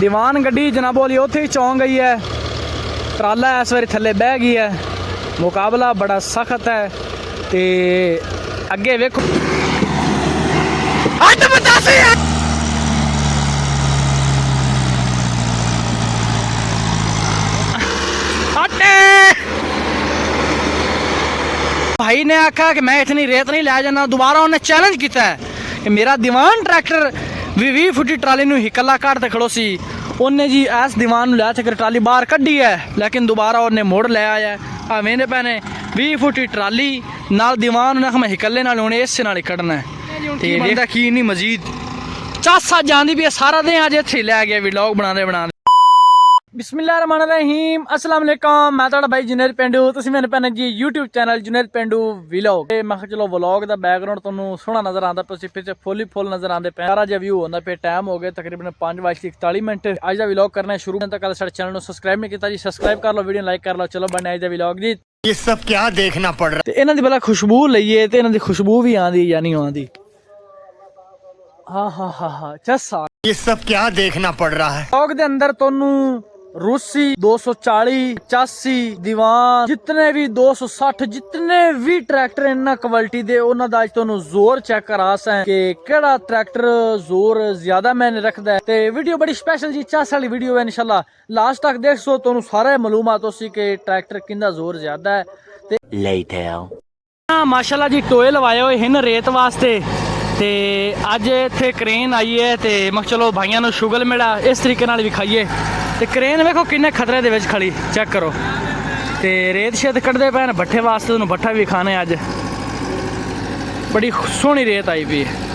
दीवान गड्डी जनाबो वाली उत्थे ही चौंक गई है। ट्राला इस बारी थल्ले बह गई है। मुकाबला बड़ा सख्त है ते अगे वेखो भाई ने आखा कि मैं इतनी रेत नहीं लै जाना। दोबारा उन्हें चैलेंज किया है कि मेरा दीवान ट्रैक्टर 20 फुटी ट्राली नूं हिकला काट खड़ो सी। उन्हें जी इस दीवान लै चकर ट्राली बाहर कड्डी है, लेकिन दोबारा उन्हें मोड़ लै आया है। मेरे पैने 20 फुटी ट्राली नाल दीवान उन्हें मैं हिकले नाल उन्हें इस नाल ही कढ़ना है ते वेखदा की नहीं मजीद चासा जांदी भी सारा दिन अज इत्थे लै गया व्लॉग बनाने बनाने। बिस्मिल्लाहिर्रहमानिर्रहीम अस्सलाम वालेकुम। मैं तुहाडा भाई जुनेद पेंडू, तुसीं मेरे पैने जी यूट्यूब चैनल जुनेद पेंडू व्लॉग ते मैं चलो व्लॉग दा बैकग्राउंड तुहानूं सोहना नज़र आंदा पे, पिछे फुल ही फुल नज़र आंदे पे, सारा जिहा व्यू होंदा पे। टाइम हो गया तकरीबन 5:41 अज दा व्लॉग करना शुरू। तक साडे चैनल नूं सबसक्राइब नहीं कीता जी, सबसक्राइब कर लो, वीडियो लाइक कर लो। चलो बनने अज दा व्लॉग जी। ये सब क्या देखना पड़ रहा है। इन्हां दी भला खुशबू लईए ते इन्हां दी खुशबू भी आंदी या नहीं आंदी। हाँ चसा ये सब क्या देखना पड़ रहा है। व्लॉग दे अंदर तुहानूं रूसी 240 85 दीवान जितने भी 260 जितने भी ट्रैक्टर इन्ना क्वालिटी दे उन्हां दा अज तुहानूं जोर चेक करा सा कि केड़ा ट्रैक्टर जोर ज्यादा मैंने रखदा है। ते वीडियो बड़ी स्पेशल जी चस वाली वीडियो है, इंशाल्लाह लास्ट तक देखो तुहानूं सारे मालूमात होसी कि ट्रैक्टर किंदा जोर ज्यादा है। ते माशाल्लाह जी टोए लवाए हुए हैं रेत वास्ते ते अज इत्थे क्रेन आई है ते मैं चलो भाइयों नूं शुगल मेड़ा इस तरीके नाल विखाइए। ते क्रेन वेखो किन्ने खतरे दे विच खड़ी चेक करो ते रेत शेत कढ़दे पैन भट्ठे वास्ते तुहानूं भट्ठा भी खाने अज बड़ी सोहनी रेत आई पई है।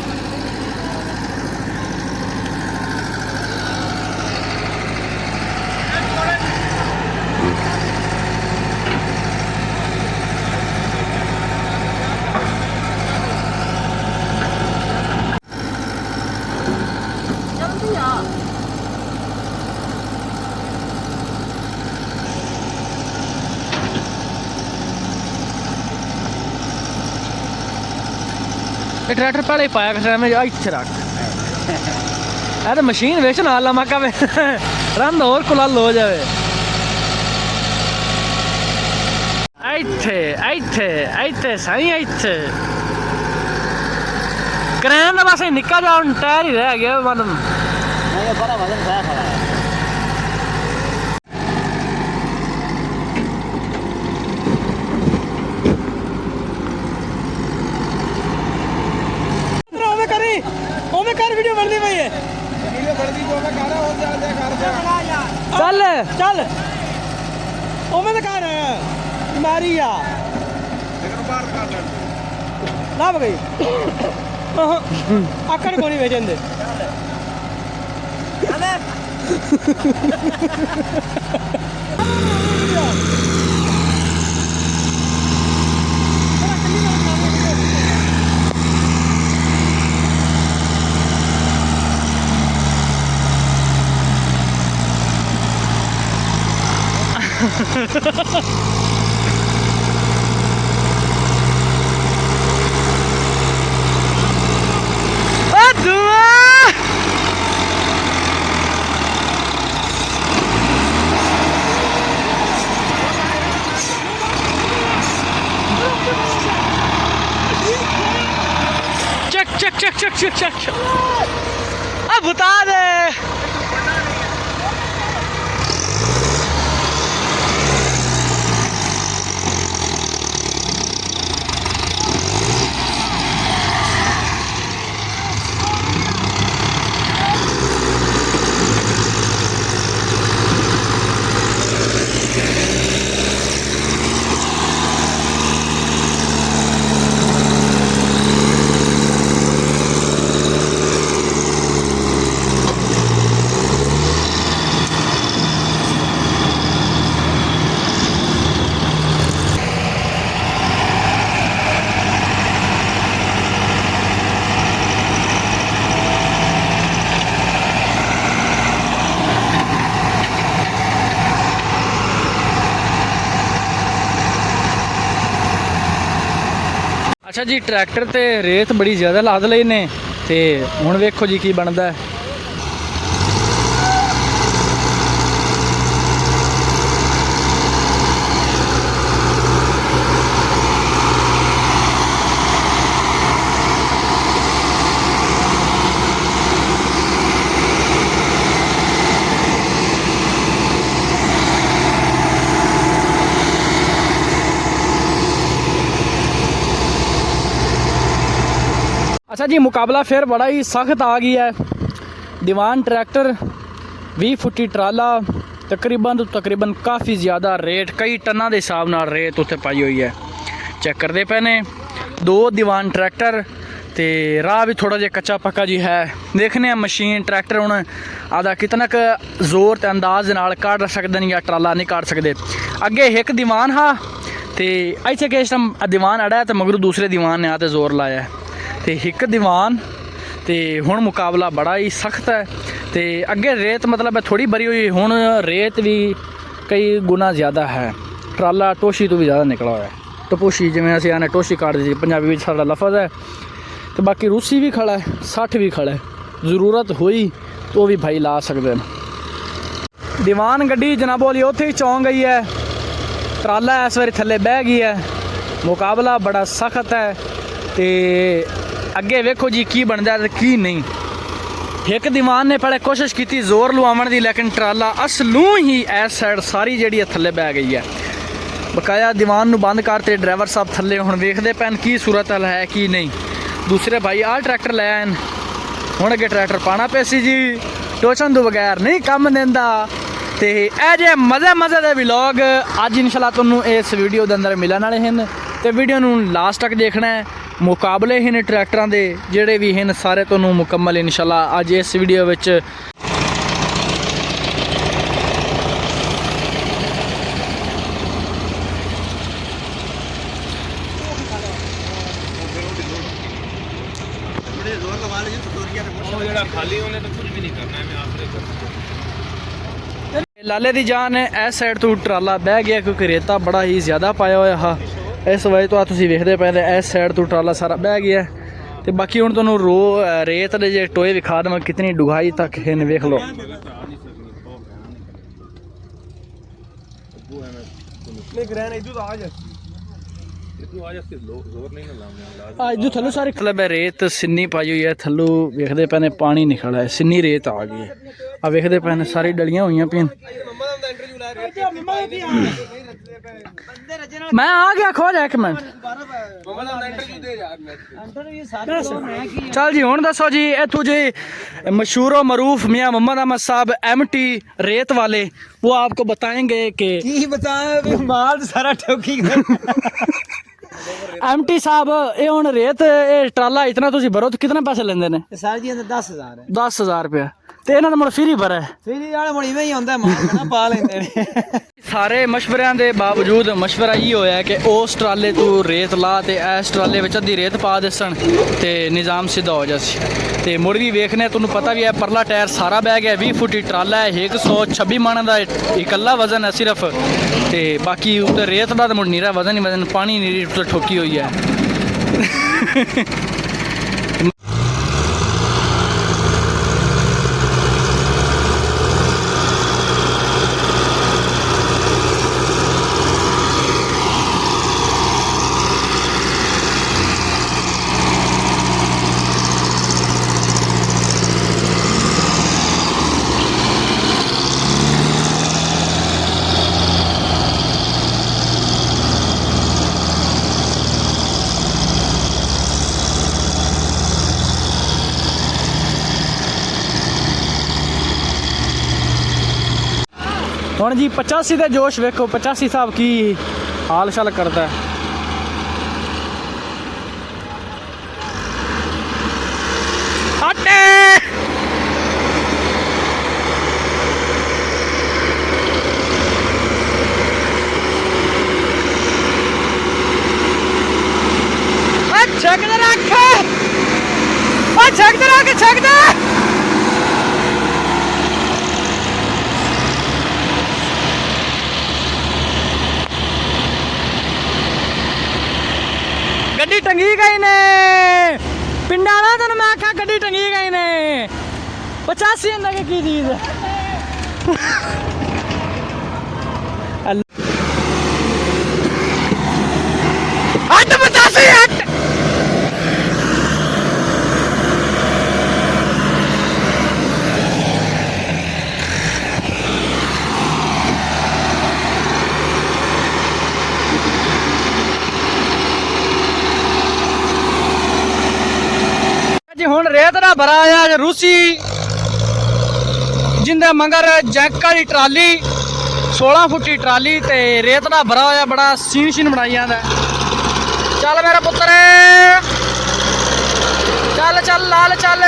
ट्रैक्टर पहले ही पाया इत्थे रख तो मशीन विच ना ला मका रंद होर कुलल हो जाए। इत्थे इत्थे इत्थे सही इत्थे क्रैन बस निक्का जा टायर ही रह गया मन वीडियो बनती पई है। चल चल ओमे तो कर मारी आ लाभ गई आकड़ को नहीं बेचन दे चक अब बता दे अच्छा जी ट्रैक्टर ते रेत बड़ी ज़्यादा लाद लई ने ते हुण वेखो जी की बनदा है। अच्छा जी, मुकाबला फिर बड़ा ही सख्त आ गया है। दीवान ट्रैक्टर 20 फुटी ट्राला तकरीबन तो तकरीबन काफ़ी ज़्यादा रेट कई टना के हिसाब नाल रेत उत्ते पाई हुई है। चेक करते पे ने 2 दीवान ट्रैक्टर ते राह भी थोड़ा जिहा कच्चा पक्का जी है। देखने मशीन ट्रैक्टर हुण आदा कितना क जोर ते अंदाज नाल काढ़ सकदे ने या ट्राला नहीं काढ़ सकदे। अगे एक दीवान हा ते इत्थे किस टाइम दीवान अड़ा है ते मगरू दूसरे दीवान ने आते जोर लाया है ते एक दीवान ते हुण मुकाबला बड़ा ही सख्त है। ते अगे रेत मतलब थोड़ी भरी हुई, हुण रेत भी कई गुना ज़्यादा है। ट्राला टोशी तो भी ज़्यादा निकला हुआ है। टपोशी जिवें असीं आने टोशी काट दी, पंजाबी में साडा लफज है। तो बाकी रूसी भी खड़ा है, 60 भी खड़ा है, ज़रूरत हुई तो भी भाई ला सकते हैं। दीवान गड्डी जनाबो वाली उत्थे ही चौं गई है। ट्राला इस बारी थल्ले बह गई है। मुकाबला बड़ा सख्त है ते अगे वेखो जी की बनता है की नहीं। एक दीवान ने पहले कोशिश की जोर लुआवन की, लेकिन ट्राला असलू ही इस साइड सारी जी थल्ले बह गई है। बकाया दीवान नूं बंद करते ड्राइवर साहब थल्ले हुण वेखदे पैन की सूरत हल है की नहीं। दूसरे भाई आ ट्रैक्टर लै आए हुण अगे ट्रैक्टर पाना पैसी जी, टोचन तो बगैर नहीं कम देंदा। ते ए जे मज़े मज़े दे व्लॉग अज इंशाल्लाह तुहानूं इस वीडियो दे अंदर मिलण वाले हैं ते वीडियो नूं लास्ट तक देखना है। मुकाबले हैं ट्रैक्टरां दे जिहड़े भी हैं सारे तुहानूं मुकम्मल इंशाल्लाह अज इस वीडियो विच लाले दी जान है। इस साइड तो ट्राला बह गया क्योंकि रेता बड़ा ही ज़्यादा पाया हुआ हा। इस वजह तो तुसीं वेखदे पे इस साइड तो ट्राला सारा बह गया तो बाकी हुण तुहानूं रेत दे जे टोए विखा देवां कितनी डुगाई तक हैं, वेख लो। इधर थल्लों सारी मतलब है रेत सिन्नी पाई हुई है। थल्लों वेखदे पे पानी निकला है, सिन्नी रेत आ गई है। आ वेखदे पे सारी डलियां हुई पियां। मैं आ गया, खो जा एक मिनट। चल जी हुण दसो जी, इत्थों जी मशहूर मरूफ मियाँ मोहम्मद अहमद साहब MT रेत वाले वो आपको बताएंगे कि माल सारा ठोकी MT साहब ये हुण रेत ये ट्राला इतना तुसीं भरो तो कितना पैसे लेंदे ने? सर जी 10,000 है। 10,000 रुपया ते इन्हां दा मुड़ फ्री भरा है। फिर वाले मुड़ इवें ही आंदा माल बना पा लेंदे ने। सारे मशवरियां दे बावजूद मशवरा ये होया कि उस ट्राले तू रेत ला ते इस ट्राले विच अद्धी रेत पा देसन ते निज़ाम सीधा हो जासी। ते मुड़ भी वेखने तुहानूं पता भी है परला टायर सारा बह गया। 20 फुटी ट्राला है, 126 मन का इकल्ला वजन है सिर्फ। ते बाकी उत्ते रेत दा मुड़ नीरा वजन ही वजन, पानी नीरी उत्ते ठोकी हुई है। हुण जी 85 का जोश वेखो, 85 साहब की हाल शाल करता है। गड्डी टंगी गई ने पिंडा ना तेन मैं आखा गड्डी टंगी गई ने 85 की चीज हट 85 हट। ਰੇਤ ਦਾ ਭਰਾ ਆਇਆ ਰੂਸੀ ਜਿੰਦੇ ਮਗਰ ਜੈਕ ਵਾਲੀ ਟਰਾਲੀ 16 ਫੁੱਟੀ ਟਰਾਲੀ ਤੇ ਰੇਤ ਦਾ ਭਰਾ ਹੋਇਆ ਬੜਾ ਸੀਨ ਬਣਾਈ ਜਾਂਦਾ ਚੱਲ ਮੇਰਾ ਪੁੱਤਰ ਚੱਲ ਚੱਲ ਲਾਲ ਚੱਲ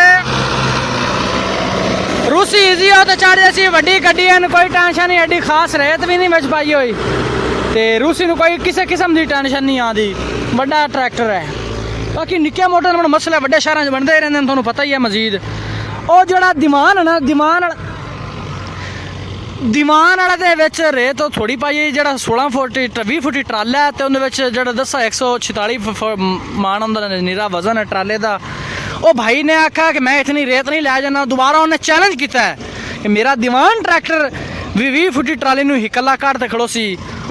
ਰੂਸੀ ਈਜ਼ੀ ਆ ਤੇ ਚੜ੍ਹਦੇ ਸੀ ਵੱਡੀ ਗੱਡੀ ਨੂੰ ਕੋਈ ਟੈਨਸ਼ਨ ਨਹੀਂ ਐਡੀ ਖਾਸ ਰੇਤ ਵੀ ਨਹੀਂ ਵਿੱਚ ਪਾਈ ਹੋਈ ਤੇ ਰੂਸੀ ਨੂੰ ਕੋਈ ਕਿਸੇ ਕਿਸਮ ਦੀ ਟੈਨਸ਼ਨ ਨਹੀਂ ਆਉਂਦੀ ਵੱਡਾ ਟਰੈਕਟਰ ਹੈ ਬਾਕੀ ਨਿੱਕੇ ਮੋਟੇ ਹੁਣ ਮਸਲੇ ਵੱਡੇ ਸ਼ਹਿਰਾਂ 'ਚ ਬਣਦੇ ਰਹਿੰਦੇ ਨੇ ਤੁਹਾਨੂੰ ਪਤਾ ਹੀ ਹੈ ਮਜ਼ੀਦ ਉਹ ਜਿਹੜਾ ਦੀਵਾਨ ਹੈ ਨਾ ਦੀਵਾਨ ਵਾਲੇ ਦੇ ਵਿੱਚ ਰੇਤ ਥੋੜੀ ਪਾਈ ਜਿਹੜਾ 16 ਫੁੱਟ 20 ਫੁੱਟੀ ਟਰਾਲਾ ਹੈ ਤੇ ਉਹਦੇ ਵਿੱਚ ਜਿਹੜਾ ਦੱਸਾਂ 146 ਮਾਣ ਹੁੰਦਾ ਨੀਰਾ ਵਜ਼ਨ ਹੈ ਟਰਾਲੇ ਦਾ ਉਹ ਭਾਈ ਨੇ ਆਖਿਆ ਕਿ ਮੈਂ ਇਤਨੀ ਰੇਤ ਨਹੀਂ ਲੈ ਜਾਣਾ ਦੁਬਾਰਾ ਉਹਨੇ ਚੈਲੰਜ ਕੀਤਾ ਹੈ ਕਿ ਮੇਰਾ ਦੀਵਾਨ ਟਰੈਕਟਰ 20 ਫੁੱਟੀ ਟਰਾਲੀ ਨੂੰ ਇਕੱਲਾ ਕੱਢ ਤੇ ਖੜੋ ਸੀ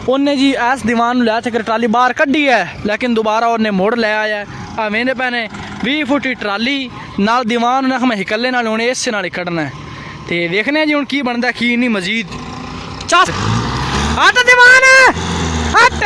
ਉਹਨੇ ਜੀ ਇਸ ਦੀਵਾਨ ਨੂੰ ਲੈ ਕੇ ਟਰਾਲੀ ਬਾਹਰ ਕੱਢੀ ਹੈ ਲੇਕਿਨ ਦੁਬਾਰਾ ਉਹਨੇ ਮੋੜ ਲੈ ਆਇਆ ਆ ਵੇਂਦੇ ਪੈਨੇ 20 ਫੁੱਟੀ ਟਰਾਲੀ ਨਾਲ ਦੀਵਾਨ ਨੇ ਮੈਂ ਇਕੱਲੇ ਨਾਲ ਹੁਣ ਇਸੇ ਨਾਲ ਹੀ ਕੱਢਣਾ ਹੈ ਤੇ ਵੇਖਨੇ ਜੀ ਹੁਣ ਕੀ ਬਣਦਾ ਕੀ ਨਹੀਂ ਮਜ਼ੀਦ ਚੱਲ ਹਟ ਦੀਵਾਨ ਹਟ